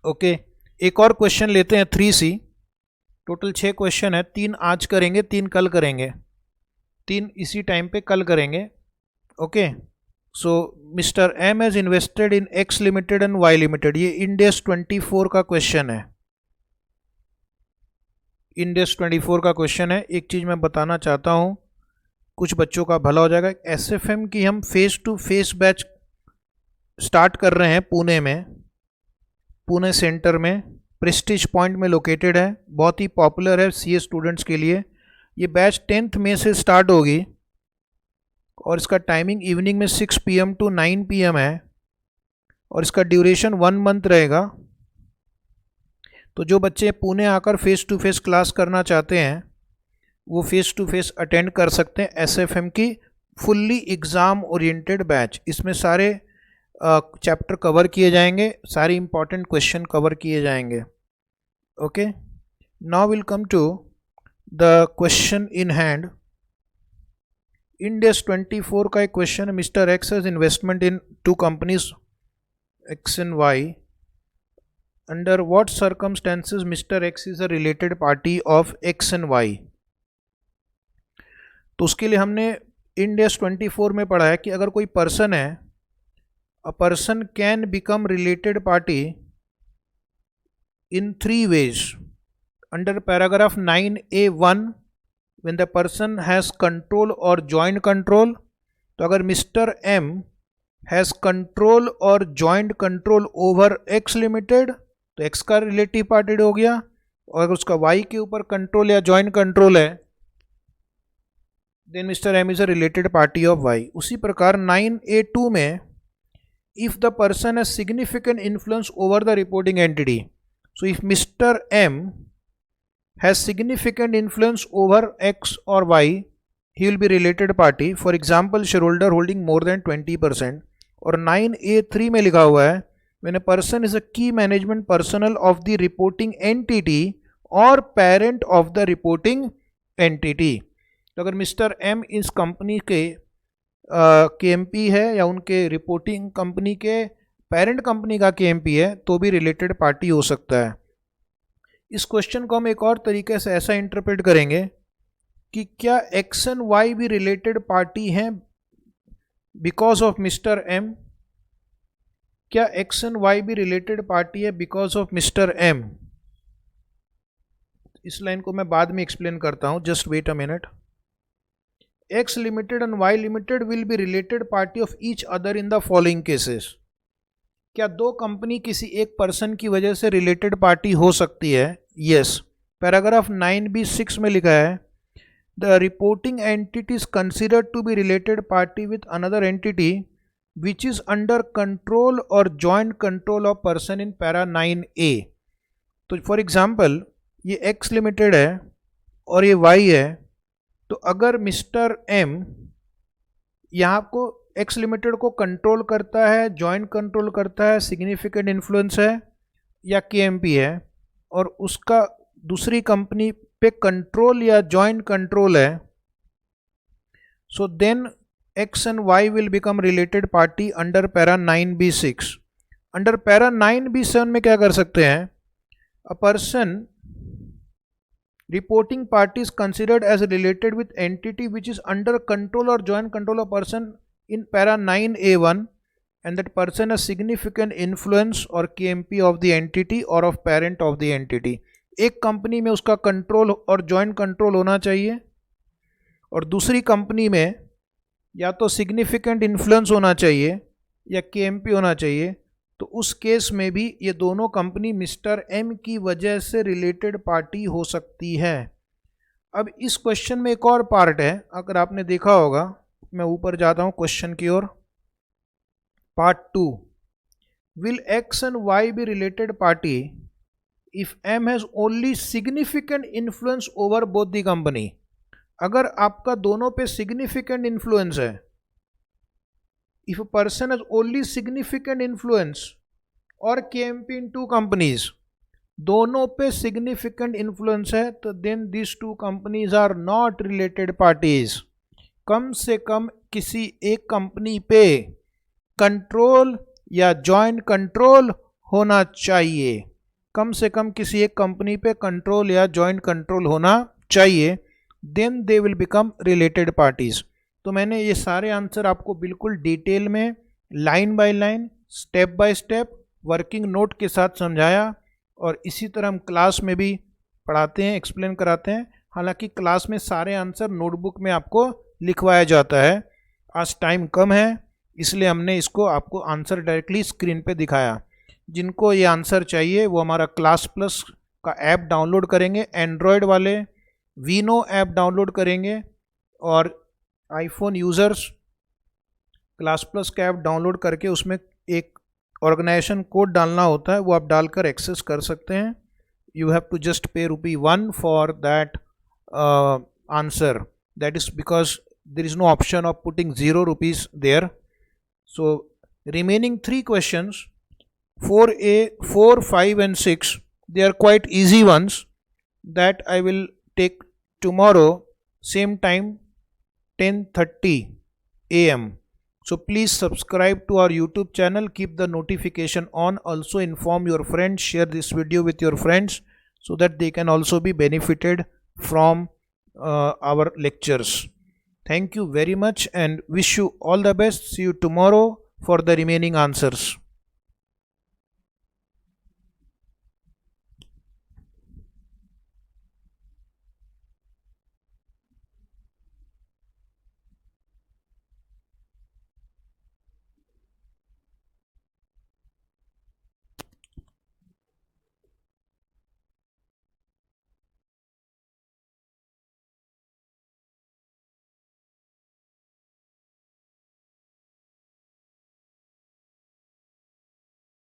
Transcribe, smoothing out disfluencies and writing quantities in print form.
Okay, एक और question लेते हैं 3C। टोटल 6 क्वेश्चन है, 3 आज करेंगे, 3 कल करेंगे, 3 इसी टाइम पे कल करेंगे। Okay, so mister M has invested in X limited and Y limited. ये इंडेस 24 का क्वेश्चन है, इंडेस 24 का क्वेश्चन है। एक चीज़ मैं बताना चाहता हूँ, कुछ बच्चों का भला हो जाएगा। एसएफएम की हम face to face batch start कर रहे हैं पुणे में, पुणे सेंटर में, प्रेस्टीज पॉइंट में लोकेटेड है, बहुत ही पॉपुलर है सीए स्टूडेंट्स के लिए। ये बैच 10th मई से स्टार्ट होगी और इसका टाइमिंग इवनिंग में 6 PM to 9 PM है और इसका ड्यूरेशन 1 मंथ रहेगा। तो जो बच्चे पुणे आकर फेस टू फेस क्लास करना चाहते हैं वो फेस टू फेस अटेंड कर सकते हैं एसएफएम की फुल्ली एग्ज़ाम ओरिएंटेड बैच। इसमें सारे चैप्टर कवर किए जाएंगे, सारे इंपॉर्टेंट क्वेश्चन कवर किए जाएंगे। Okay, now will come to the question in hand. Ind AS 24 का एक क्वेश्चन है, Mister X has investment in 2 companies X and Y. Under what circumstances Mister X is a related party of X and Y. तो उसके लिए हमने इंडेस 24 में पढ़ा है कि अगर कोई पर्सन है, a person can become related party in 3 ways. Under paragraph 9A1, when the person has control or joint control, तो अगर मिस्टर M has control और joint control over X limited तो X का रिलेटिव पार्टी हो गया, और अगर उसका Y के ऊपर कंट्रोल या जॉइंट कंट्रोल है then mister M is a related party of Y। उसी प्रकार 9A2 में if the person has significant influence over the reporting entity, so if Mr. M has significant influence over X or Y, he will be related party. For example, shareholder holding more than 20%. और 9A3 में लिखा हुआ है when a person is a key management personnel of the reporting entity or parent of the reporting entity. तो अगर mister M इस company के KMP है या उनके रिपोर्टिंग कंपनी के पेरेंट कंपनी का KMP है तो भी रिलेटेड पार्टी हो सकता है। इस क्वेश्चन को हम एक और तरीके से ऐसा इंटरप्रेट करेंगे कि क्या एक्स एंड वाई भी रिलेटेड पार्टी हैं बिकॉज ऑफ मिस्टर एम। क्या एक्स एंड वाई भी रिलेटेड पार्टी है बिकॉज ऑफ मिस्टर एम। इस लाइन को मैं बाद में एक्सप्लेन करता हूं, just wait a minute. X limited and Y limited will be related party of each other in the following cases. क्या दो कंपनी किसी एक पर्सन की वजह से रिलेटेड पार्टी हो सकती है? यस। पैराग्राफ 9B6 में लिखा है the reporting entity is considered to be related party with another entity which is under control और joint control of person in para 9A। तो फॉर एग्जाम्पल ये X लिमिटेड है और ये Y है, तो अगर मिस्टर M यहाँ को X लिमिटेड को कंट्रोल करता है, जॉइंट कंट्रोल करता है, सिग्निफिकेंट इन्फ्लुएंस है या KMP है, और उसका दूसरी कंपनी पे कंट्रोल या जॉइंट कंट्रोल है, so then X and Y will become related party under para 9B6। Under para 9B7 में क्या कर सकते हैं? A person reporting party is considered as related with entity which is under control or joint control of person in para 9A1 and that person has significant influence or KMP of the entity or of parent of the entity। एक company में उसका control और joint control होना चाहिए और दूसरी company में या तो सिग्निफिकेंट इन्फ्लुएंस होना चाहिए या KMP होना चाहिए। तो उस केस में भी ये दोनों कंपनी मिस्टर M की वजह से रिलेटेड पार्टी हो सकती है। अब इस क्वेश्चन में एक और पार्ट है, अगर आपने देखा होगा, मैं ऊपर जाता हूँ क्वेश्चन की ओर। Part 2, will X and Y be related party if M has only significant influence over both the company. अगर आपका दोनों पे सिग्निफिकेंट इन्फ्लुएंस है, if a person has only significant influence or KMP in 2 companies, दोनों पे significant influence है, तो then these 2 companies are not related parties। कम से कम किसी एक कंपनी पे कंट्रोल या जॉइंट कंट्रोल होना चाहिए। कम से कम किसी एक कंपनी पे कंट्रोल या जॉइंट कंट्रोल होना चाहिए, then they will become related parties. तो मैंने ये सारे आंसर आपको बिल्कुल डिटेल में line by line step by step working note के साथ समझाया, और इसी तरह हम क्लास में भी पढ़ाते हैं, एक्सप्लेन कराते हैं। हालांकि क्लास में सारे आंसर नोटबुक में आपको लिखवाया जाता है। आज टाइम कम है इसलिए हमने इसको आपको आंसर डायरेक्टली स्क्रीन पे दिखाया। जिनको ये आंसर चाहिए वो हमारा क्लास प्लस का ऐप डाउनलोड करेंगे, एंड्रॉयड वाले वीनो ऐप डाउनलोड करेंगे, और आईफोन यूज़र्स क्लास प्लस का ऐप डाउनलोड करके उसमें एक ऑर्गेनाइजेशन कोड डालना होता है, वो आप डालकर एक्सेस कर सकते हैं। You have to just pay ₹1 for that answer, that is because there is no option of putting ₹0 there. So remaining 3 questions 4A, 4, 5 and 6, they are quite easy ones that I will take tomorrow same time 10:30 AM. So please subscribe to our YouTube channel, keep the notification on, also inform your friends, share this video with your friends so that they can also be benefited from our lectures. Thank you very much and wish you all the best. See you tomorrow for the remaining answers.